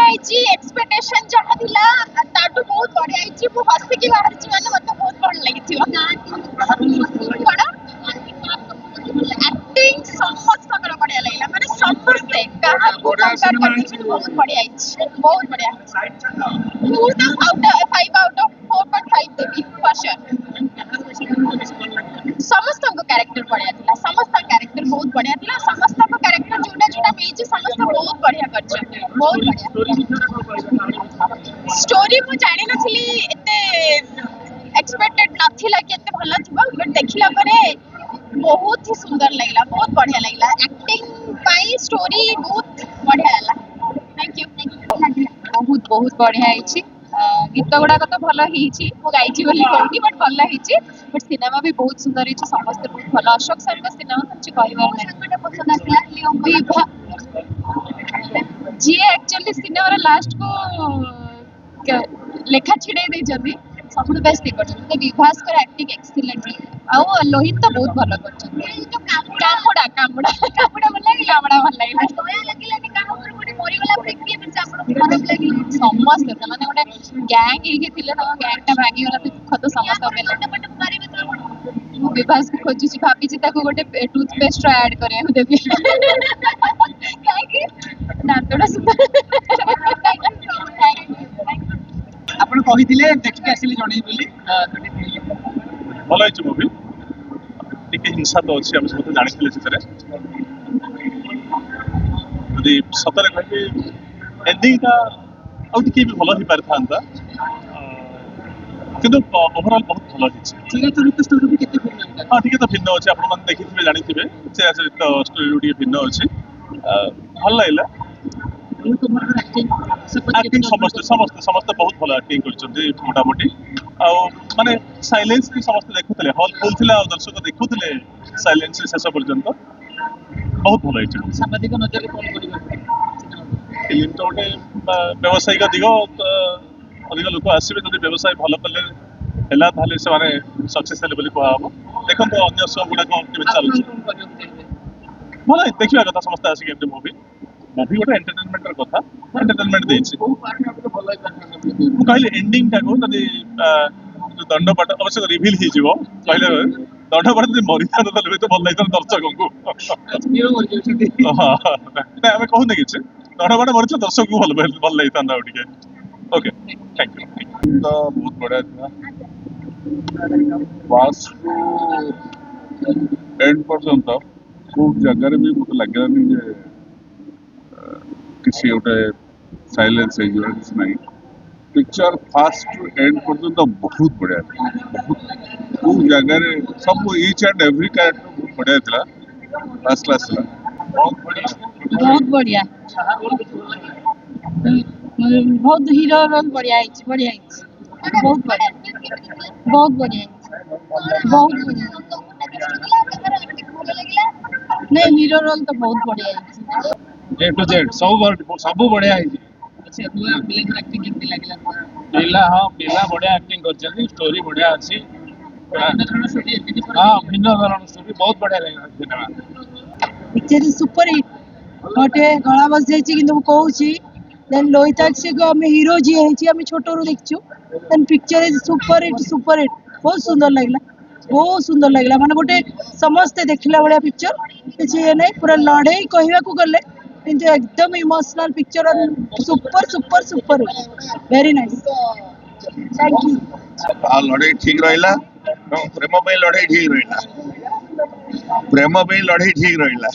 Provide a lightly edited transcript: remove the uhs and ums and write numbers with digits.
ହେଇଛି ଏକ୍ସପେକ୍ଟେସନ ଯାହା ଥିଲା ତାଠୁ ବହୁତ ବଢିଆ ହେଇଛି। ମୁଁ ହସିକି ବାହାରିଛି ମାନେ ମତେ ବହୁତ ଭଲ ଲାଗିଥିବ। କଣ ଆକ୍ଟିଂ ସମସ୍ତଙ୍କର ବଢିଆ ଲାଗିଲା, ମାନେ ସମସ୍ତେ କାହାକୁ କମ୍ପେୟାର କରିକି ବହୁତ ବଢିଆ ହେଇଛି, ବହୁତ ବଢିଆ। ମୁଁ ତ ଫାଇଭ୍ ଆଉଟ୍ ଅଫ୍ 4.5 ଦେବି ଫର୍ ସିଓର। ସମସ୍ତଙ୍କ କ୍ୟାରେକ୍ଟର ବଢିଆ ଥିଲା, ସମସ୍ତଙ୍କ କ୍ୟାରେକ୍ଟର ବହୁତ ବଢିଆ ଥିଲା। ସମସ୍ତଙ୍କ କ୍ୟାରେକ୍ଟର ଯୋଉଟା ଯୋଉଟା ମିଳିଛି ସମସ୍ତେ ବହୁତ ବଢିଆ କରିଛନ୍ତି, ବହୁତ ବଢିଆ। ଷ୍ଟୋରି ମୁଁ ଜାଣିନଥିଲି, ଏତେ ଏକ୍ସପେକ୍ଟେଡ ନଥିଲା କି ଏତେ ଭଲ ଥିବ, ବଟ୍ ଦେଖିଲା ପରେ ବହୁତ ହି ସୁନ୍ଦର ଲାଗିଲା, ବହୁତ ବଢିଆ ଲାଗିଲା। ଆକ୍ଟିଂ ପାଇଁ ଷ୍ଟୋରି ବହୁତ ବଢିଆ ହେଲା। Thank you. ବହୁତ ବହୁତ ବଢିଆ ହେଇଛି। ଗୀତ ଗୁଡାକ ତ ଭଲ ହେଇଛି, ମୁଁ ଗାଇଛି ବୋଲି କହୁନି, ବଟ୍ ଭଲ ହେଇଛି। ବଟ୍ ସିନେମା ବି ବହୁତ ସୁନ୍ଦର ହେଇଛି, ସମସ୍ତେ ବହୁତ ଭଲ। ଅଶୋକ ସାର୍ଙ୍କ ସିନେମା କିଛି କହିବାର ନାହିଁ। ଯିଏ ଆକ୍ଚୁଆଲି ସିନେମାର ଲାଷ୍ଟକୁ ଲେଖା ଛିଡେଇ ଦେଇଛନ୍ତି, ସବୁଠୁ ବେଷ୍ଟ ଇଏ କରିଛନ୍ତି। ବିଭାସଙ୍କର ଆକ୍ଟିଂ ଏକ୍ସିଲେଣ୍ଟ, ଆଉ ଲୋହିତ ତ ବହୁତ ଭଲ କରିଛନ୍ତି। କାମୁଡା କାମୁଡା କାମୁଡା ଭଲ ଲାଗିଲା, କାମୁଡା ଭଲ ଲାଗିଲା। ସମସ୍ତେ ସେମାନେ ଗୋଟେ ଗ୍ୟାଙ୍ଗ ହେଇକି ଥିଲେ, ତାଙ୍କ ଗ୍ୟାଙ୍ଗ ଟା ଭାଙ୍ଗିଗଲା, ଦୁଃଖ ତ ସମସ୍ତଙ୍କ ହେଲା। ମୁଁ ବିଭାସକୁ ଖୋଜୁଛି, ଭାବିଛି ତାକୁ ଗୋଟେ ଟୁଥପେଷ୍ଟ ଆଡ କରିବାକୁ ଦେବି। କାହିଁକି ଦାନ୍ତଟା ସୁନ୍ଦର। ଆପଣ କହିଥିଲେ ଦେଖିକି ଆସିଲି ଜଣେଇ ବୋଲି, ଭଲ ହେଇଛି ମୁଭି। ଟିକେ ହିଂସା ତ ଅଛି, ଆମେ ସମସ୍ତେ ଜାଣିଥିଲେ ସେଥିରେ। ଯଦି ସତରେ କହିବି ଏଣ୍ଡିଂଟା ଆଉ ଟିକେ ବି ଭଲ ହେଇପାରିଥାନ୍ତା, କିନ୍ତୁ ଓଭରଅଲ୍ ବହୁତ ଭଲ ହେଇଛି। ହଁ ଟିକେ ତ ଭିନ୍ନ ଅଛି, ଆପଣମାନେ ଦେଖିଥିବେ ଜାଣିଥିବେ, ସେ ଷ୍ଟୋରିରୁ ଟିକେ ଭିନ୍ନ ଅଛି। ଭଲ ଲାଗିଲା। ଆକ୍ଟିଂ ସମସ୍ତେ ସମସ୍ତେ ସମସ୍ତେ ବହୁତ ଭଲ ଆକ୍ଟିଂ କରିଛନ୍ତି ମୋଟାମୋଟି। ଆଉ ମାନେ ସାଇଲେନ୍ସ ବି ସମସ୍ତେ ଦେଖୁଥିଲେ, ହଲ୍ ଫୁଲ୍ ଥିଲା, ଆଉ ଦର୍ଶକ ଦେଖୁଥିଲେ ସାଇଲେନ୍ସ ଶେଷ ପର୍ଯ୍ୟନ୍ତ। ବହୁତ ଭଲ ହେଇଛି। ସାମ୍ବାଦିକ ନଜରରେ କଣ କରିବେ? ଫିଲ୍ମ ତ ଗୋଟେ ବ୍ୟବସାୟିକ ଦିଗ, ଅଧିକ ଲୋକ ଆସିବେ। ଯଦି ବ୍ୟବସାୟ ଭଲ କଲେ ହେଲା, ତାହେଲେ ସେମାନେ ସକ୍ସେସ୍ ହେଲେ ବୋଲି କୁହାହବ। ଦେଖନ୍ତୁ ଅନ୍ୟ ସୋ ଗୁଡାକ କେମିତି ଚାଲୁଛି। ଭଲ ଦେଖିବା କଥା ସମସ୍ତେ ଆସିକି। ଏମିତି ମୁଭି ଗୋଟେ ଏଣ୍ଟରଟେନମେଣ୍ଟର କଥା, ଏଣ୍ଟରଟେନମେଣ୍ଟ ଦେଇଛି। ମୁଁ କହିଲି ଏଣ୍ଡିଂଟାକୁ ଯଦି ଦଣ୍ଡପାଠ ଅବଶ୍ୟ ରିଭିଲ୍ ହେଇଯିବ, କହିଲେ ଦଣ୍ଡପାଠ ଯଦି ମରିଥାନ୍ତା ତାହେଲେ ହୁଏତ ଭଲ ଲାଗିଥାନ୍ତା ଦର୍ଶକଙ୍କୁ। ନାଇଁ ଆମେ କହୁନେ କିଛି, ଦଣ୍ଡପାଠ ମରିଥିଲେ ଦର୍ଶକଙ୍କୁ ଭଲ ଲାଗିଥାନ୍ତା ଆଉ ଟିକେ। Okay, thank you. ତ ବହୁତ ବଢିଆ ଥିଲା, ଫାର୍ଷ୍ଟରୁ ଏଣ୍ଡ ପର୍ଯ୍ୟନ୍ତ କୋଉ ଜାଗାରେ ବି ମୋତେ ଲାଗିଲାନି ଯେ କିଛି ଗୋଟେ ସାଇଲେନ୍ସ ହେଇଯିବ, କିଛି ନାହିଁ। ପିକ୍ଚର ଫାର୍ଷ୍ଟରୁ ଏଣ୍ଡ ପର୍ଯ୍ୟନ୍ତ ବହୁତ ବଢିଆ ଥିଲା। ବହୁତ କୋଉ ଜାଗାରେ ସବୁ ଇଚ୍ ଆଣ୍ଡ ଏଭ୍ରି କ୍ୟାରେକ୍ଟର ବହୁତ ବଢିଆ ଥିଲା, ଫାର୍ଷ୍ଟ କ୍ଲାସ୍ ଥିଲା। ବହୁତ ବଢିଆ, ବହୁତ ବଢିଆ, ବହୁତ ହିରୋ ରୋଲ ବଢିଆ ହେଇଛି, ବଢିଆ ହେଇଛି, ବହୁତ ବଢିଆ, ବହୁତ ବଢିଆ ହେଇଛି, ବହୁତ ବଢିଆ। ନାଇଁ ହିରୋ ରୋଲ ତ ବହୁତ ବଢିଆ ହେଇଛି, ଏ ଟୁ ଜେଡ୍ ସବୁ ବଢିଆ ହେଇଛି। ପିଲା ବଢିଆ ଆକ୍ଟିଂ କରିଛନ୍ତି, ଷ୍ଟୋରି ବଢିଆ ଅଛି। ହଁ, ଭିନ୍ନ ଧରଣ ଷ୍ଟୋରି, ବହୁତ ବଢିଆ ଲାଗିଲା ସିନେମା। Picture super hit. ଗୋଟେ ଗଳା ବସି ଯାଇଛି, କିନ୍ତୁ ମୁଁ କହୁଛି ଦେନ୍ ଲୋହିତାକ୍ଷୀକୁ ଆମେ ହିରୋ ଯିଏ ହେଇଛି ଆମେ ଛୋଟରୁ ଦେଖିଛୁ। Then picture is super hit, super hit. ବହୁତ ସୁନ୍ଦର ଲାଗିଲା, ବହୁତ ସୁନ୍ଦର ଲାଗିଲା। ମାନେ ଗୋଟେ ସମସ୍ତେ ଦେଖିଲା ଭଳିଆ ପିକ୍ଚର, କିଛି ଇଏ ନାହିଁ। ପୁରା ଲଢେଇ କହିବାକୁ ଗଲେ, କିନ୍ତୁ ଏକଦମ emotional picture, super super super hit, very nice, thank you. ଆଉ ଲଢେଇ ଠିକ ରହିଲା, ପ୍ରେମ ପାଇଁ ଲଢେଇ ଠିକ ରହିଲା, ପ୍ରେମ ପାଇଁ ଲଢେଇ ଠିକ ରହିଲା।